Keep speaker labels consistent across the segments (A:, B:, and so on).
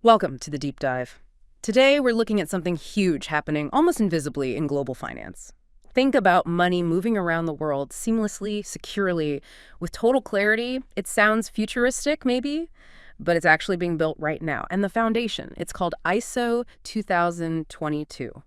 A: Welcome to the Deep Dive. Today, we're looking at something huge happening almost invisibly in global finance. Think about money moving around the world seamlessly, securely, with total clarity. It sounds futuristic, maybe, but it's actually being built right now. And the foundation, it's called ISO 2022.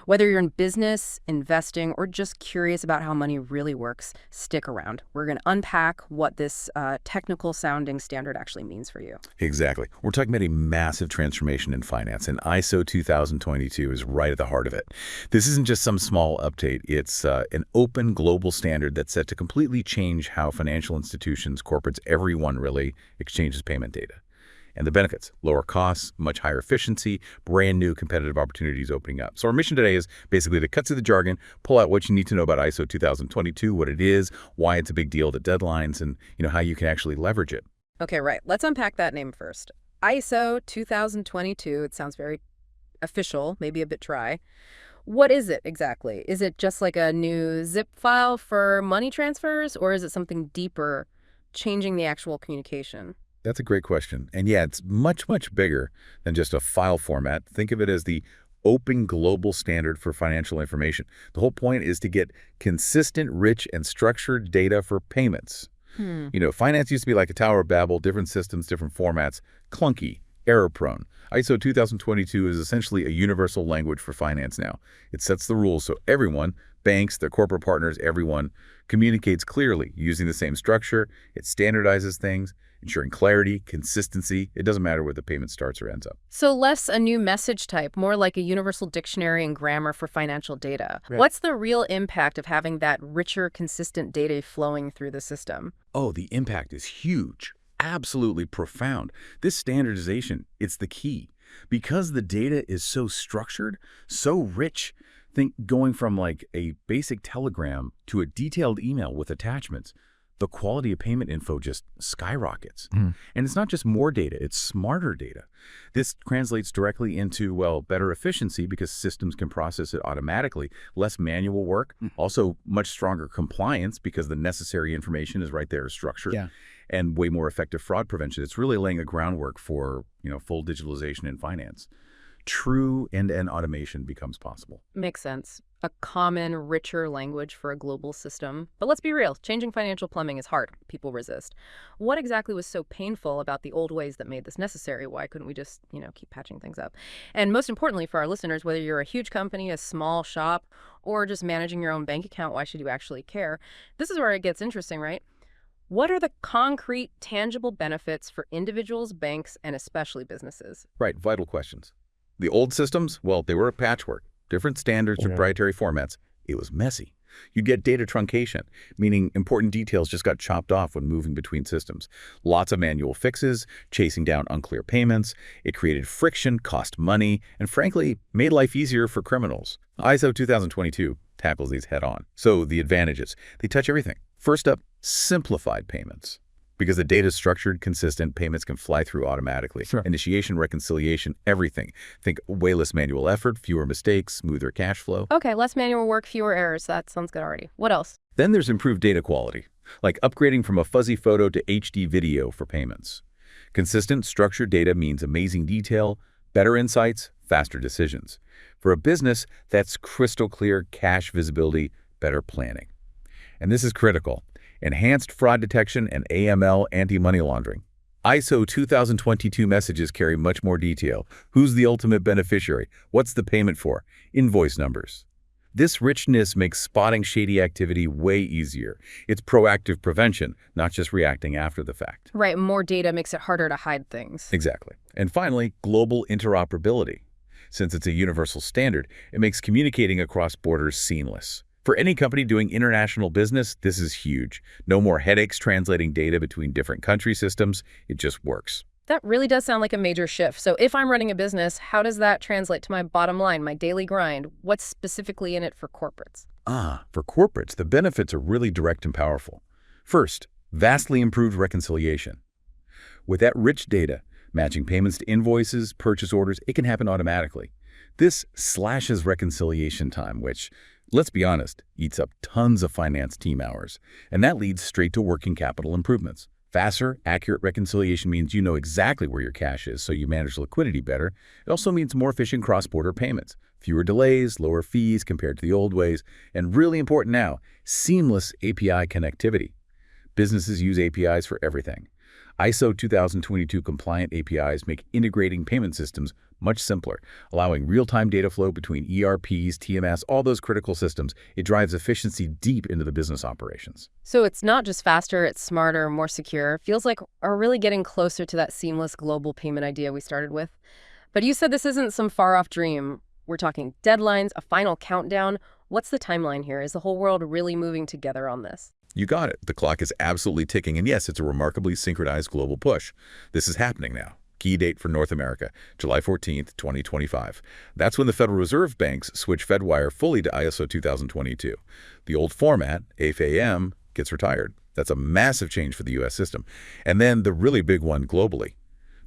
A: Whether you're in business, investing, or just curious about how money really works, stick around. We're going to unpack what this technical-sounding standard actually means for you.
B: Exactly. We're talking about a massive transformation in finance, and ISO 2022 is right at the heart of it. This isn't just some small update. It's an open global standard that's set to completely change how financial institutions, corporates, everyone really exchanges payment data. And the benefits: lower costs, much higher efficiency, brand new competitive opportunities opening up. So our mission today is basically to cut through the jargon, pull out what you need to know about ISO 2022, what it is, why it's a big deal, the deadlines, and how you can actually leverage it.
A: Okay, right. Let's unpack that name first. ISO 2022, it sounds very official, maybe a bit dry. What is it exactly? Is it just like a new zip file for money transfers, or is it something deeper, changing the actual communication?
B: That's a great question. And yeah, it's much, much bigger than just a file format. Think of it as the open global standard for financial information. The whole point is to get consistent, rich, and structured data for payments. Finance used to be like a Tower of Babel, different systems, different formats, clunky, error-prone. ISO 2022 is essentially a universal language for finance now. It sets the rules so everyone, banks, their corporate partners, everyone, communicates clearly using the same structure. It standardizes things, ensuring clarity, consistency. It doesn't matter where the payment starts or ends up.
A: So less a new message type, more like a universal dictionary and grammar for financial data.
B: Right.
A: What's the real impact of having that richer, consistent data flowing through the system?
B: Oh, the impact is huge. Absolutely profound. This standardization, it's the key. Because the data is so structured, so rich, think going from like a basic telegram to a detailed email with attachments, the quality of payment info just skyrockets. And it's not just more data, it's smarter data. This translates directly into, well, better efficiency because systems can process it automatically, less manual work, also much stronger compliance because the necessary information is right there structured, and way more effective fraud prevention. It's really laying a groundwork for, full digitalization in finance. True end-to-end automation becomes possible.
A: Makes sense. A common, richer language for a global system. But let's be real, changing financial plumbing is hard. People resist. What exactly was so painful about the old ways that made this necessary? Why couldn't we just, keep patching things up? And most importantly for our listeners, whether you're a huge company, a small shop, or just managing your own bank account, why should you actually care? This is where it gets interesting, right? What are the concrete, tangible benefits for individuals, banks, and especially businesses?
B: Right, vital questions. The old systems, well, they were a patchwork. Different standards, proprietary formats. It was messy. You'd get data truncation, meaning important details just got chopped off when moving between systems. Lots of manual fixes, chasing down unclear payments. It created friction, cost money, and frankly, made life easier for criminals. ISO 2022 tackles these head on. So the advantages, they touch everything. First up, simplified payments. Because the data is structured, consistent, payments can fly through automatically. Initiation, reconciliation, everything. Think way less manual effort, fewer mistakes, smoother cash flow.
A: Okay, less manual work, fewer errors. That sounds good already. What else?
B: Then there's improved data quality, like upgrading from a fuzzy photo to HD video for payments. Consistent, structured data means amazing detail, better insights, faster decisions. For a business, that's crystal clear cash visibility, better planning. And this is critical. Enhanced fraud detection and AML anti-money laundering. ISO 2022 messages carry much more detail. Who's the ultimate beneficiary? What's the payment for? Invoice numbers. This richness makes spotting shady activity way easier. It's proactive prevention, not just reacting after the fact.
A: Right, more data makes it harder to hide things.
B: Exactly. And finally, global interoperability. Since it's a universal standard, it makes communicating across borders seamless. For any company doing international business, this is huge. No more headaches translating data between different country systems. It just works.
A: That really does sound like a major shift. So if I'm running a business, how does that translate to my bottom line, my daily grind? What's specifically in it for corporates?
B: For corporates, the benefits are really direct and powerful. First, vastly improved reconciliation. With that rich data, matching payments to invoices, purchase orders, it can happen automatically. This slashes reconciliation time, which, let's be honest, eats up tons of finance team hours, and that leads straight to working capital improvements. Faster, accurate reconciliation means you know exactly where your cash is, so you manage liquidity better. It also means more efficient cross-border payments, fewer delays, lower fees compared to the old ways, and really important now, seamless API connectivity. Businesses use APIs for everything. ISO 2022 compliant APIs make integrating payment systems much simpler, allowing real-time data flow between ERPs, TMS, all those critical systems. It drives efficiency deep into the business operations.
A: So it's not just faster, it's smarter, more secure. Feels like we're really getting closer to that seamless global payment idea we started with. But you said this isn't some far-off dream. We're talking deadlines, a final countdown. What's the timeline here? Is the whole world really moving together on this?
B: You got it. The clock is absolutely ticking, and yes, it's a remarkably synchronized global push. This is happening now. Key date for North America, July 14th, 2025. That's when the Federal Reserve banks switch Fedwire fully to ISO 2022. The old format, AFAM, gets retired. That's a massive change for the U.S. system. And then the really big one globally.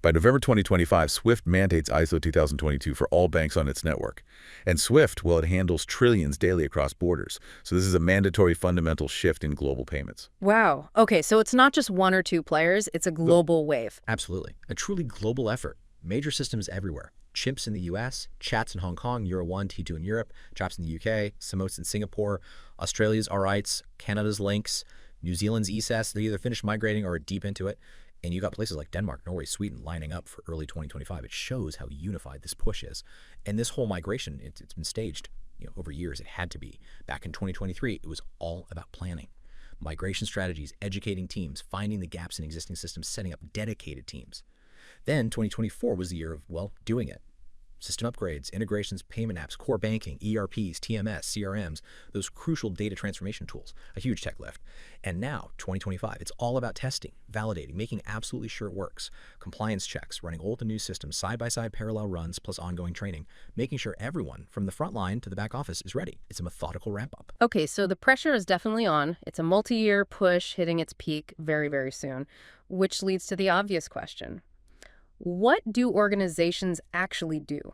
B: By November 2025, SWIFT mandates ISO 2022 for all banks on its network. And SWIFT, well, it handles trillions daily across borders. So this is a mandatory fundamental shift in global payments.
A: Wow. Okay, so it's not just one or two players, it's a global wave.
C: Absolutely. A truly global effort. Major systems everywhere. Chimps in the US, Chats in Hong Kong, Euro 1, T2 in Europe, Chaps in the UK, Samots in Singapore, Australia's Arites, Canada's Links, New Zealand's ESAS. They either finished migrating or are deep into it. And you got places like Denmark, Norway, Sweden lining up for early 2025. It shows how unified this push is. And this whole migration, it's been staged over years. It had to be. Back in 2023, it was all about planning. Migration strategies, educating teams, finding the gaps in existing systems, setting up dedicated teams. Then 2024 was the year of, well, doing it. System upgrades, integrations, payment apps, core banking, ERPs, TMS, CRMs, those crucial data transformation tools, a huge tech lift. And now, 2025, it's all about testing, validating, making absolutely sure it works. Compliance checks, running old and new systems, side-by-side parallel runs, plus ongoing training, making sure everyone from the front line to the back office is ready. It's a methodical ramp-up.
A: Okay, so the pressure is definitely on. It's a multi-year push hitting its peak very, very soon, which leads to the obvious question. What do organizations actually do?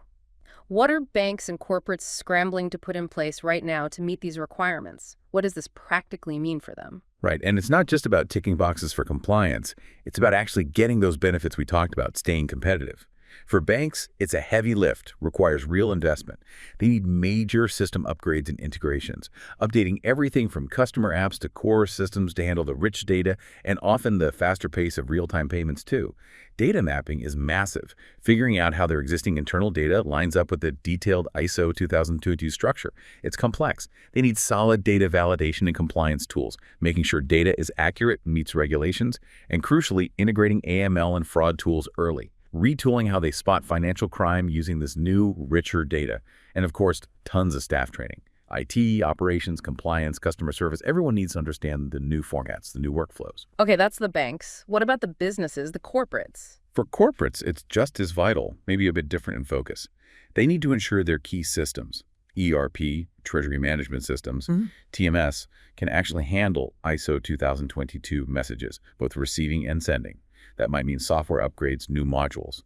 A: What are banks and corporates scrambling to put in place right now to meet these requirements? What does this practically mean for them?
B: Right, and it's not just about ticking boxes for compliance. It's about actually getting those benefits we talked about, staying competitive. For banks, it's a heavy lift, requires real investment. They need major system upgrades and integrations, updating everything from customer apps to core systems to handle the rich data and often the faster pace of real-time payments too. Data mapping is massive, figuring out how their existing internal data lines up with the detailed ISO 2022 structure. It's complex. They need solid data validation and compliance tools, making sure data is accurate, meets regulations, and crucially, integrating AML and fraud tools early. Retooling how they spot financial crime using this new, richer data. And of course, tons of staff training. IT, operations, compliance, customer service, everyone needs to understand the new formats, the new workflows.
A: Okay, that's the banks. What about the businesses, the corporates?
B: For corporates, it's just as vital, maybe a bit different in focus. They need to ensure their key systems, ERP, treasury management systems, TMS, can actually handle ISO 2022 messages, both receiving and sending. That might mean software upgrades, new modules.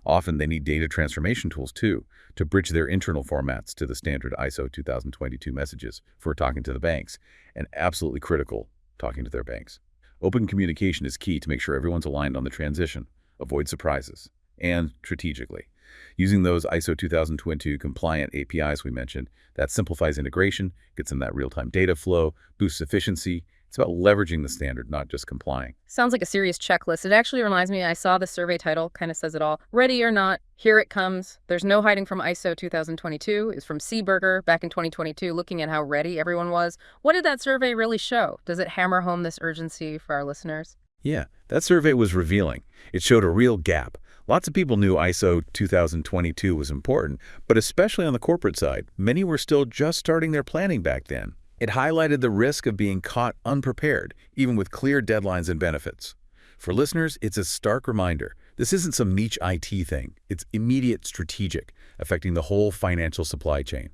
B: Often they need data transformation tools too, to bridge their internal formats to the standard ISO 2022 messages for talking to the banks, and absolutely critical, talking to their banks. Open communication is key to make sure everyone's aligned on the transition, avoid surprises, and strategically. Using those ISO 2022 compliant APIs we mentioned, that simplifies integration, gets them that real-time data flow, boosts efficiency. It's about leveraging the standard, not just complying.
A: Sounds like a serious checklist. It actually reminds me, I saw the survey title, kind of says it all. Ready or not, here it comes. There's no hiding from ISO 2022. It's from SEEBURGER back in 2022, looking at how ready everyone was. What did that survey really show? Does it hammer home this urgency for our listeners?
B: Yeah, that survey was revealing. It showed a real gap. Lots of people knew ISO 2022 was important, but especially on the corporate side, many were still just starting their planning back then. It highlighted the risk of being caught unprepared, even with clear deadlines and benefits. For listeners, it's a stark reminder. This isn't some niche IT thing. It's immediate strategic, affecting the whole financial supply chain.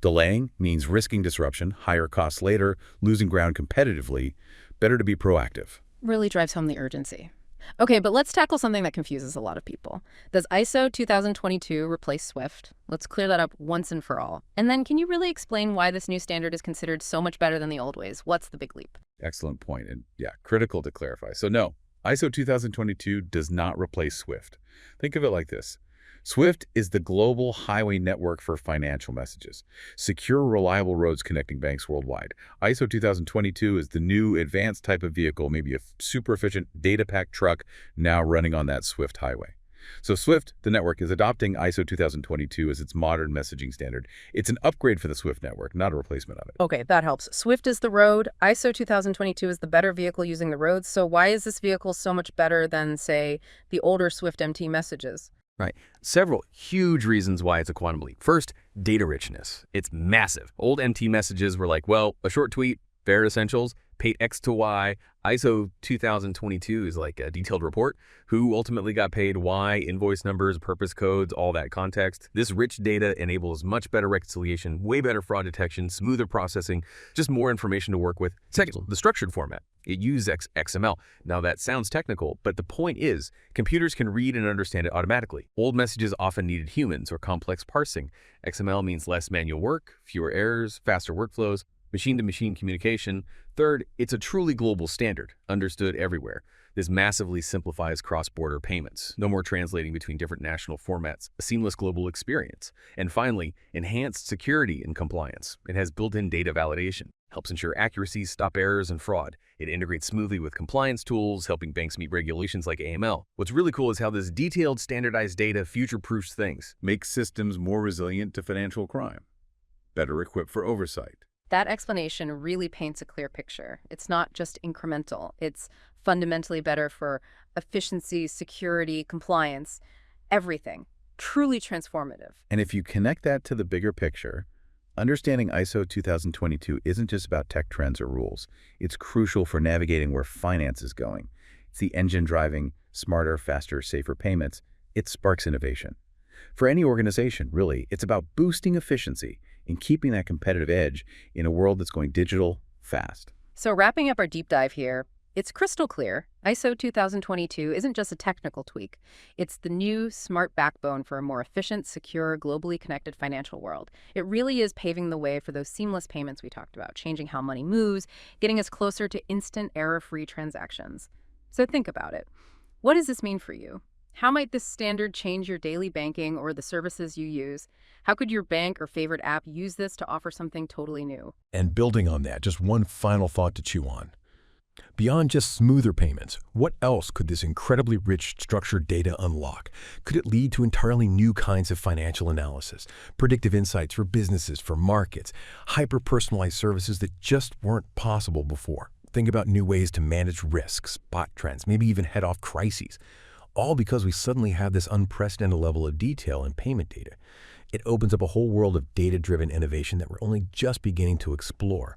B: Delaying means risking disruption, higher costs later, losing ground competitively. Better to be proactive.
A: Really drives home the urgency. Okay, but let's tackle something that confuses a lot of people. Does ISO 2022 replace SWIFT? Let's clear that up once and for all. And then can you really explain why this new standard is considered so much better than the old ways? What's the big leap?
B: Excellent point, and yeah, critical to clarify. So no, ISO 2022 does not replace SWIFT. Think of it like this. SWIFT is the global highway network for financial messages, secure, reliable roads connecting banks worldwide. ISO 2022 is the new advanced type of vehicle, maybe a super efficient data-packed truck now running on that SWIFT highway. So SWIFT, the network, is adopting ISO 2022 as its modern messaging standard. It's an upgrade for the SWIFT network, not a replacement of it.
A: Okay, that helps. SWIFT is the road. ISO 2022 is the better vehicle using the roads. So why is this vehicle so much better than, say, the older SWIFT MT messages?
D: Right. Several huge reasons why it's a quantum leap. First, data richness. It's massive. Old MT messages were like, well, a short tweet, bare essentials, paid X to Y. ISO 2022 is like a detailed report. Who ultimately got paid, why, invoice numbers, purpose codes, all that context. This rich data enables much better reconciliation, way better fraud detection, smoother processing, just more information to work with. Second, the structured format. It uses XML. Now that sounds technical, but the point is, computers can read and understand it automatically. Old messages often needed humans or complex parsing. XML means less manual work, fewer errors, faster workflows, machine-to-machine communication. Third, it's a truly global standard, understood everywhere. This massively simplifies cross-border payments. No more translating between different national formats, a seamless global experience. And finally, enhanced security and compliance. It has built-in data validation, helps ensure accuracy, stop errors, and fraud. It integrates smoothly with compliance tools, helping banks meet regulations like AML. What's really cool is how this detailed, standardized data future-proofs things.
B: Makes systems more resilient to financial crime, better equipped for oversight.
A: That explanation really paints a clear picture. It's not just incremental. It's fundamentally better for efficiency, security, compliance, everything. Truly transformative.
B: And if you connect that to the bigger picture, understanding ISO 2022 isn't just about tech trends or rules. It's crucial for navigating where finance is going. It's the engine driving smarter, faster, safer payments. It sparks innovation. For any organization, really, it's about boosting efficiency and keeping that competitive edge in a world that's going digital fast.
A: So wrapping up our deep dive here, it's crystal clear. ISO 2022 isn't just a technical tweak. It's the new smart backbone for a more efficient, secure, globally connected financial world. It really is paving the way for those seamless payments we talked about, changing how money moves, getting us closer to instant, error-free transactions. So think about it. What does this mean for you? How might this standard change your daily banking or the services you use? How could your bank or favorite app use this to offer something totally new?
E: And building on that, just one final thought to chew on. Beyond just smoother payments, what else could this incredibly rich structured data unlock? Could it lead to entirely new kinds of financial analysis, predictive insights for businesses, for markets, hyper-personalized services that just weren't possible before? Think about new ways to manage risks, spot trends, maybe even head off crises. All because we suddenly have this unprecedented level of detail in payment data. It opens up a whole world of data-driven innovation that we're only just beginning to explore.